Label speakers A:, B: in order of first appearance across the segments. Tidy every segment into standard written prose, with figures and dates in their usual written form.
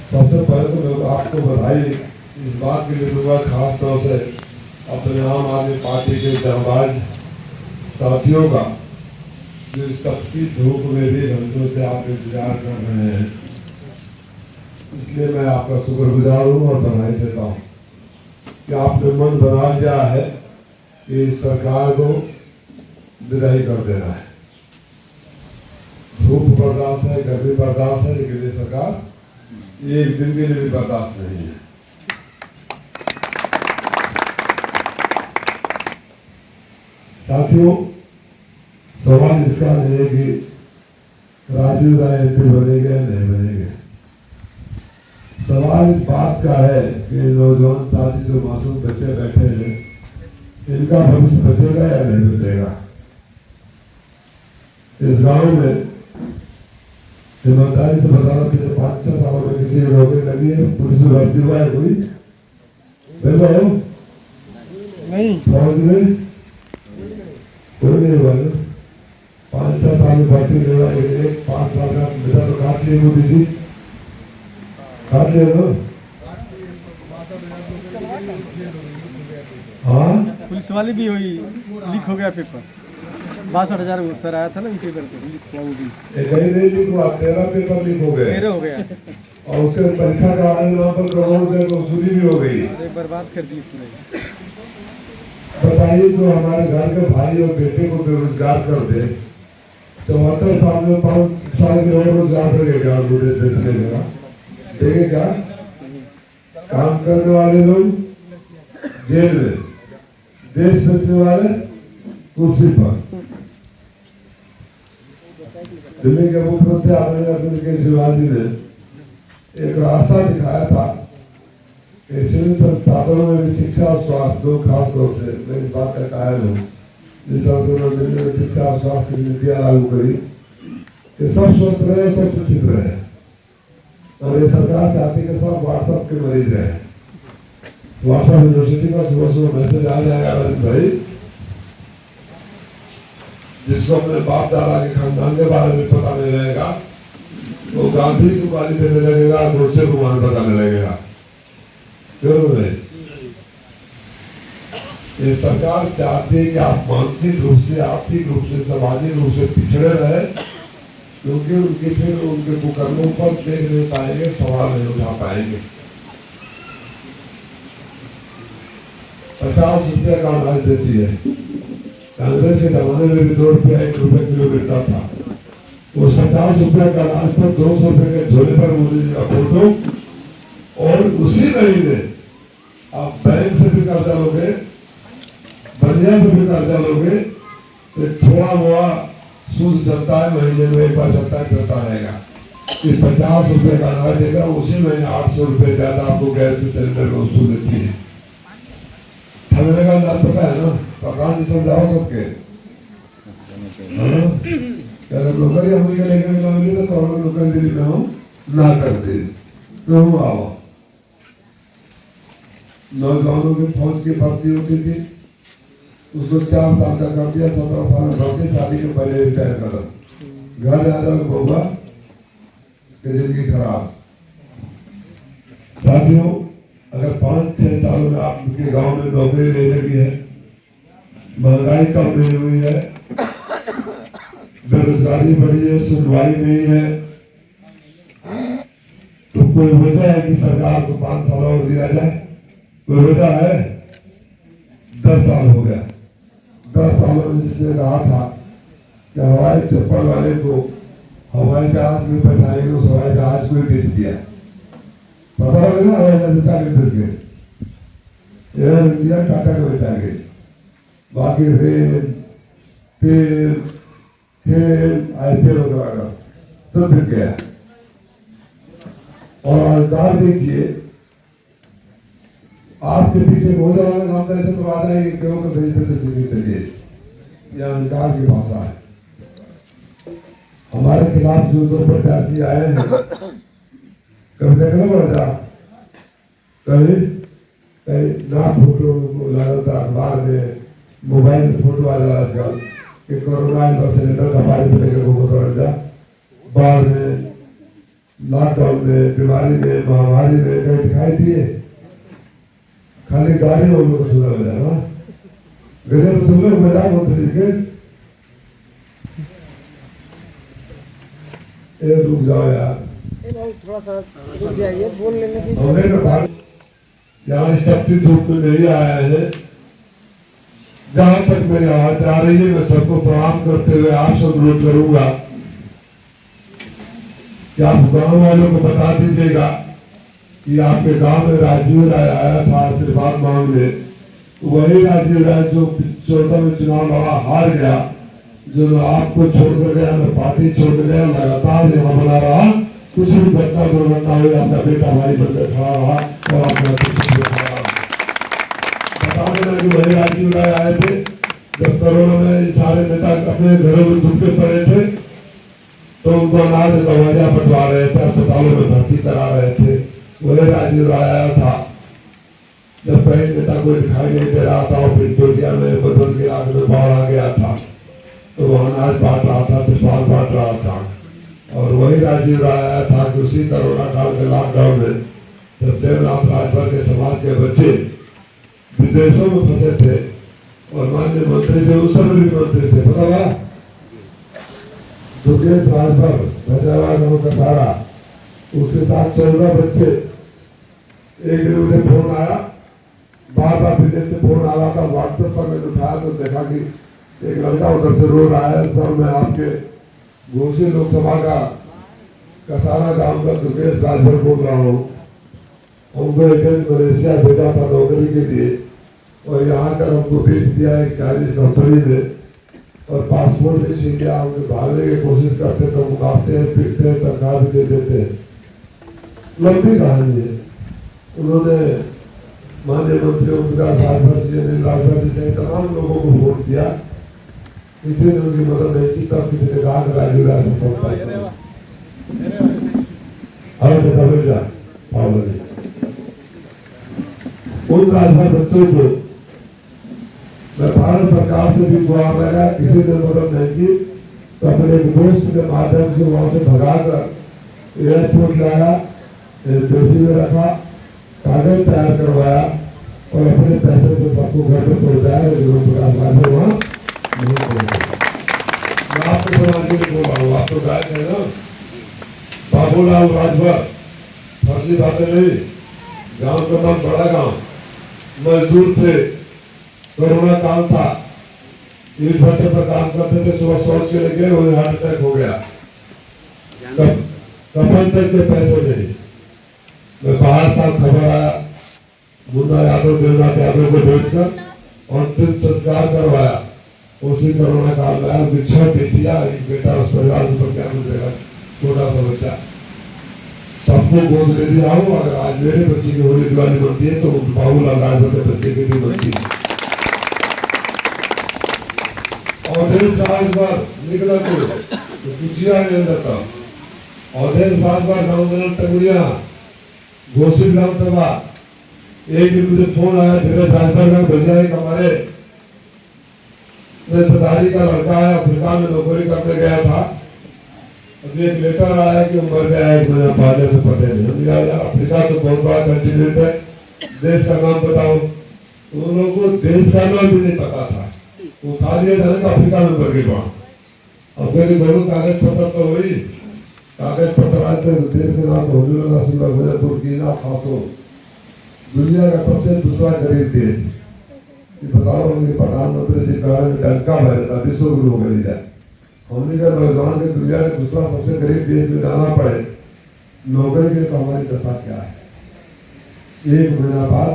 A: सबसे पहले तो मैं आपको बधाई इस बात के लिए दूंगा, खास तौर से अपने आम आदमी पार्टी के जांबाज साथियों का, जो इस तपती धूप में भी घंटों से आप इंतजार कर रहे हैं। इसलिए मैं आपका शुक्रगुजार हूँ और बधाई देता हूँ कि आपने मन बना लिया है कि इस सरकार को विदाई कर देना है। धूप बर्दाश्त है, गर्मी बर्दाश्त है, लेकिन ये सरकार एक दिन के लिए भी बर्दाश्त नहीं है। साथियों, सवाल इसका नहीं है कि राजीव राय एमपी बनेंगे या नहीं बनेंगे। सवाल इस बात का है कि नौजवान साथी जो मासूम बच्चे बैठे हैं, इनका भविष्य बचेगा या नहीं बचेगा। इस गांव में ईमानदारी से बता रहा, पिछले 5-6 सालों में किसी को नौकरी लगी है? पुलिस में भर्ती हुआ है कोई? नहीं। फौज में कोई नहीं हुआ ना। 5-6 साल में भर्ती नहीं हुआ, लेकिन 5 साल का बेटा तो काट लिए मोदी जी, काट लिया ना। हाँ,
B: पुलिस वाली भी हुई, लीक हो गया पेपर। 62,000 सर आया था ना इसी करके लीक हुआ। वो भी
A: नहीं लीक हुआ, 13 पेपर लीक हो गए।
B: 13 हो गया
A: और उसके परीक्षा कराने नाम पर करोड़ रुपए की वसूली भी हो गई।
B: बर्बाद कर दी इसने।
A: बताइए, जो हमारे घर के भाई और बेटे को बेरोजगार कर दे, 74 साल में 5 साल के और रोजगार करेगा, देखेगा। काम करने वाले लोग जेल में, देश बचने वाले कुर्सी पर। दिल्ली के मुख्यमंत्री अरविंद केजरीवाल जी ने एक रास्ता दिखाया था कि सिविल संसाधनों में भी शिक्षा और स्वास्थ्य, दो खास तौर से मैं इस बात का कायल हूँ, जिस तरह से उन्होंने दिल्ली में शिक्षा और स्वास्थ्य की नीतियाँ लागू करी कि सब स्वस्थ रहे, सब शिक्षित रहे। और ये सरकार चाहती है कि सब व्हाट्सएप के मरीज रहे। व्हाट्सएप यूनिवर्सिटी का सुबह सुबह मैसेज आ जाएगा, भाई जिसको अपने बाप दादा के खानदान के बारे में पता नहीं रहेगा, वो गांधी को गाली देने लगेगा, गोडसे को मान बताने लगेगा। क्यों नहीं? ये सरकार चाहती है कि आप मानसिक रूप से, आर्थिक रूप से, सामाजिक रूप से पिछड़े रहे, क्योंकि उनके फिर उनके कुकर्मों पर देख नहीं पाएंगे, सवाल नहीं उठा पाएंगे। 50 रुपया का अनाज देती है। कांग्रेस के जमाने में भी 2 रुपया 1 रुपया किलो मिलता था। उस 50 रुपया का अनाज पर 200 रुपये के झोले पर मोदी जी का फोटो, और उसी महीने आप बैंक से भी कर्जा लोगे, बंदिया से भी कर्जा लोगे, तो थोड़ा मोड़ा सूद चलता है, महीने में एक बार चलता रहेगा। 50 रुपये का अनाज देगा, उसी महीने 800 रुपये ज्यादा आपको गैस के सिलेंडर में वसूल देती है। ठगने का अंदाज पता है ना, प्रकाश जी समझाओ सबके। अगर नौकरी हम लेके मिली तो हम नौकरी दिल्ली में हम ना करते तो हम आओ। नौजवानों की फौज की भर्ती होती थी, उसको 4 साल का कर दिया, 17 साल में भर्ती, शादी के पहले रिटायर कर दो। घर आ जाओ बहुआ कि जिंदगी खराब। साथियों, अगर 5-6 साल में आपके गांव में नौकरी नहीं लगी है, महंगाई कम नहीं हुई है, बेरोजगारी बढ़ी है, सुनवाई नहीं है, तो कोई वजह है कि सरकार को 5 साल और दिया जाए? कोई वजह है? 10 साल हो गया। 10 सालों में जिसने कहा था कि हवाई चप्पल वाले को हवाई जहाज में बैठाएंगे, उस हवाई जहाज को ही बेच दिया। पता लगा हवाई जहाज बेचा के बेच गए, एयर इंडिया टाटा को बेचा गए। बाकी रेल, तेल, खेल, IPL वगैरह सब बिक गया। और अहंकार देखिए, आपके पीछे मोदी वाला नाम ऐसे तो आ जाएगी, क्यों तो भेज देते चलिए चलिए। यह अहंकार की भाषा है। हमारे खिलाफ जो 2 प्रत्याशी आए हैं, कभी देखना पड़ा जा, कहीं ना फोटो लगा अखबार में, मोबाइल में फोटो आ जा आजकल कि कोरोना का सिलेंडर का पानी पीने के घूमो तो जा, बाढ़ में लॉकडाउन में, बीमारी में, महामारी में कहीं दिखाई दिए? खाली गाली में उन लोग को सुना मिला ना, गरीब सुन लो मजाक मंत्री के रुक जाओ यार,
B: थोड़ा सा रुक जाइए, बोल लेने की।
A: हमें तो भारत यहाँ शक्ति धूप में नहीं आया है। जहां तक मेरी आवाज आ रही है, मैं सबको प्रणाम करते हुए आपसे अनुरोध करूंगा कि आप गांव वालों को बता दीजिएगा कि आपके गांव में राजीव राय आया था आशीर्वाद मांगने। वही राजीव राय जो 14 में चुनाव लड़ा, हार गया, जो आपको छोड़कर गया, मैं पार्टी छोड़ गया, लगातार यहाँ बना रहा। कुछ भी घटना दुर्घटना हुई, आपका बेटा भाई बनकर खड़ा रहा और आपका खड़ा रहा। बता देना कि वही राजीव राय आए थे जब कोरोना में सारे नेता अपने घरों में दुबके पड़े थे, तो उनको अनाज दवाइयां बंटवा रहे थे, अस्पतालों में भर्ती करा रहे थे। वही राजीव राय आया था जब कहीं नेता कोई दिखाई नहीं दे रहा था और विक्टोरिया में बदल के आग में बाढ़ आ गया था, तो वो अनाज बांट रहा था, तिरपाल बांट रहा था। और वही राजीव राय आया था कि उसी कोरोना काल के लॉकडाउन में जब देवनाथ राजभर के समाज के बच्चे विदेशों में फंसे थे और माननीय मंत्री थे, उस समय भी मंत्री थे, पता लगा दुर्गेश राजभर फैजाबाद गांव का सारा, उसके साथ 14 बच्चे। एक दिन मुझे फोन आया, बार बार विदेश से फोन आ रहा था, व्हाट्सएप पर मैंने उठाया तो देखा कि एक लड़का उधर से रो रहा है, सर मैं आपके घोसी लोकसभा का कसारा गांव का दुर्गेश राजभर बोल रहा हूँ। उनको एजेंट मलेशिया भेजा था नौकरी के लिए और यहाँ कर हमको भेज दिया एक चाइनीज कंपनी में, और पासपोर्ट भी छीन गया। हम भागने की कोशिश करते तो मुकाबते हैं, पीटते हैं, तनख्वाह भी दे देते हैं। लंबी कहानी है। उन्होंने माननीय मंत्री ओमप्रकाश राजभर जी, अनिल राजभर जी सहित तमाम लोगों को वोट किया, किसी ने उनकी मदद नहीं की। तब किसी ने कहा कि राजीव राय से सौंपा समझ जा उन राजभर बच्चों को मैं भारत सरकार से भी गुहार लगा, किसी ने मदद नहीं की, तो अपने एक दोस्त के माध्यम से वहां से भगाकर एयरपोर्ट लाया, एम्बेसी में रखा, कागज तैयार करवाया और अपने पैसे से सबको घर पे पहुंचाया। वहाँ मैं आपको समाज के लिए बोल रहा हूँ, आप तो गायक है ना, बाबूलाल राजभर, फर्जी बातें नहीं। गांव का नाम बड़ा गांव, मजदूर थे, कोरोना काल था, ईट भट्टे पर काम करते थे, सुबह सोच के लगे, वही हार्ट अटैक हो गया। कफन तक के पैसे नहीं। मैं बाहर था, खबर आया, मुन्ना यादव, देवनाथ यादव को भेजकर अंतिम संस्कार करवाया। उसी कोरोना काल में आया, छह बेटियां, एक बेटा, उस परिवार पर क्या गुजरेगा, छोटा सा बच्चा। सबको गोद ले लिया हूँ। अगर आज मेरे बच्चे की होली दिवाली बनती है तो बाबूलाल राजभर के बच्चे की भी बनती है। और देश राजभर निकला तो कुचिया नहीं जाता। और देश राजभर गाँव टंगुड़िया घोषित विधानसभा। एक दिन मुझे फोन आया, धीरज राजभर का भैया एक हमारे रिश्तेदारी का लड़का है, अफ्रीका में नौकरी करने गया था। अभी एक लेटर आया कि मर गया, एक महीना पहले से पते नहीं। अफ्रीका तो बहुत बड़ा कंटिनेंट है, देश का नाम बताओ। उन लोगों को देश का नाम भी नहीं पता था, वो खा लिया जाने का अफ्रीका में मर गई वहां। अब मेरी बड़ों कागज पत्र तो हुई, कागज पत्र आज तक देश के नाम तो बुर्किना फासो, दुनिया का सबसे दूसरा गरीब देश। बताओ, उनके प्रधानमंत्री जी कारण डंका बजा, विश्व गुरु हो गई जाए। हमने का नौजवान के दुनिया में दूसरा सबसे गरीब देश में जाना पड़े नौकरी के, तो हमारी दशा क्या है। एक महीना बाद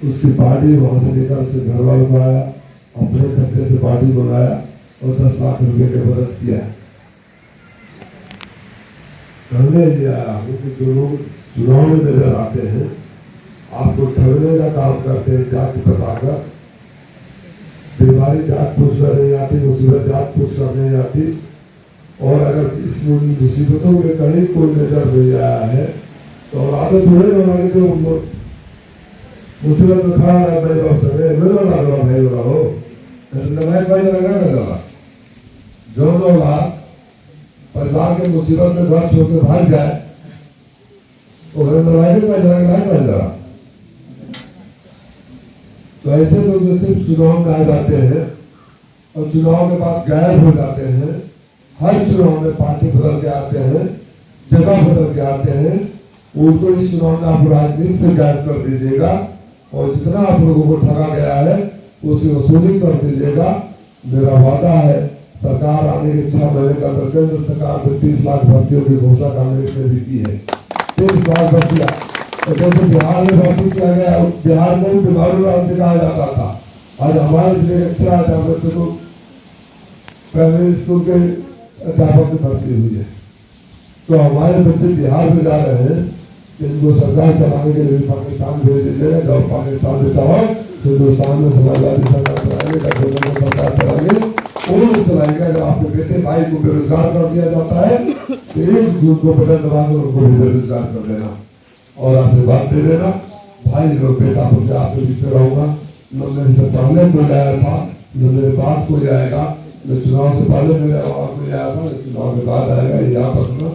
A: उसकी बॉडी वहां से लेकर उसके घर वालों को आया, अपने खर्चे से बॉडी बनाया और 10 लाख रुपए के मदद किया। कहने लिया जो लोग चुनाव में नजर आते हैं, आपको ठगने का काम करते हैं, जाति बताकर। बीमारी जात पूछ कर नहीं आती, मुसीबत जात पूछ कर नहीं आती। और अगर इस मुसीबतों में कहीं कोई नजर नहीं आया है तो आदत हुए हमारे जो मुसीबत में खड़ा रहा भाई बाप सके मेरे वाला भाई वाला हो लगाए भाई लगा कर लगा जो लोग परिवार के मुसीबत में घर छोड़ के भाग जाए, तो घर में लाइट में जरा तो ऐसे लोग जो सिर्फ चुनाव में आ जाते हैं और चुनाव के बाद गायब हो जाते हैं, हर चुनाव में पार्टी बदल के आते हैं, जगह बदल के आते हैं, उनको इस चुनाव में आप राजनीति से गायब कर दीजिएगा और जितना आप लोगों को ठगा गया है उसकी वसूली कर दीजिएगा। मेरा वादा है, सरकार आने के 6 महीने का अंदर केंद्र सरकार में 30 लाख भर्तियों की घोषणा कांग्रेस ने भी की है। 30 लाख भर्तियां, तो जैसे बिहार में भर्ती किया गया, बिहार में बीमारू राज्य कहा जाता था, आज हमारे जिले के 6000 बच्चों को प्राइमरी स्कूल के अध्यापक की भर्ती हुई है। तो हमारे बच्चे बिहार में जा रहे हैं, इनको सरकार चलाने के लिए पाकिस्तान भेज दीजिएगा। जब पाकिस्तान में चाहो हिंदुस्तान में समाजवादी सरकार चलाएंगे, गठबंधन सरकार चलाएंगे, वो चलाएंगे। अगर आपके बेटे भाई को बेरोजगार कर दिया जाता है तो 1 जून को बटन दबाकर उनको भी बेरोजगार कर देना और आशीर्वाद दे देना। भाई लोग बेटा बोलते आपके बीच में रहूंगा, न मेरे से पहले कोई आया था, न मेरे बाद कोई आएगा, न चुनाव से पहले मेरे आवाज कोई आया था, न चुनाव के बाद आएगा, ये याद रखना।